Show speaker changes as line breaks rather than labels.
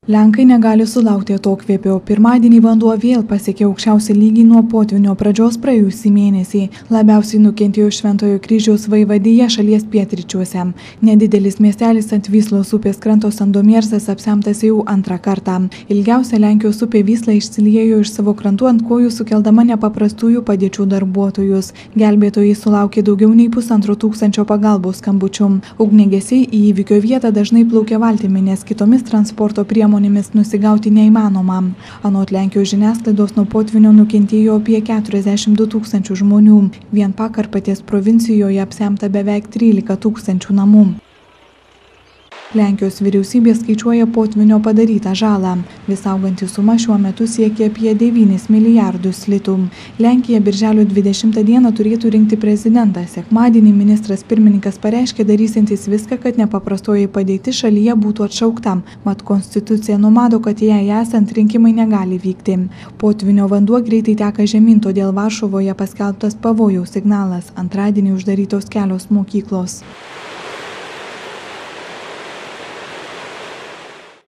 Lenkai negali sulaukti atokvėpio. Pirmadienį vanduo vėl pasiekė aukščiausią lygį nuo potvynio pradžios praėjusį mėnesį. Labiausiai nukentėjo Šventojo Kryžiaus vaivadija šalies pietryčiuose. Nedidelis miestelis ant Vyslos upės kranto Sandomiersas apsemtas jau antrą kartą. Ilgiausia Lenkijos upė Vysla išsiliejo iš savo krantų ant kojų, sukeldama nepaprastųjų padėčių darbuotojus. Gelbėtojai sulaukė daugiau nei 1500 pagalbos skambučių. Ugniagesiai į įvykio vietą dažnai plaukė valtimi, nes kitomis transporto priemonėmis nusigauti neįmanoma. Anot Lenkijos žiniasklaidos nuo potvynio nukentėjo apie 42 000 žmonių. Vien Pakarpatės provincijoje apsemta beveik 13 000 namų. Lenkijos vyriausybė skaičiuoja potvynio padarytą žalą. Vis auganti suma šiuo metu siekia apie 9 milijardus litų. Lenkija birželio 20 dieną turėtų rinkti prezidentą. Sekmadienį ministras pirmininkas pareiškė darysiantis viską, kad nepaprastoji padėtis šalyje būtų atšaukta. Mat konstitucija numato, kad jai esant rinkimai negali vykti. Potvynio vanduo greitai teka žemyn, todėl Varšuvoje paskelbtas pavojaus signalas. Antradienį uždarytos kelios mokyklos.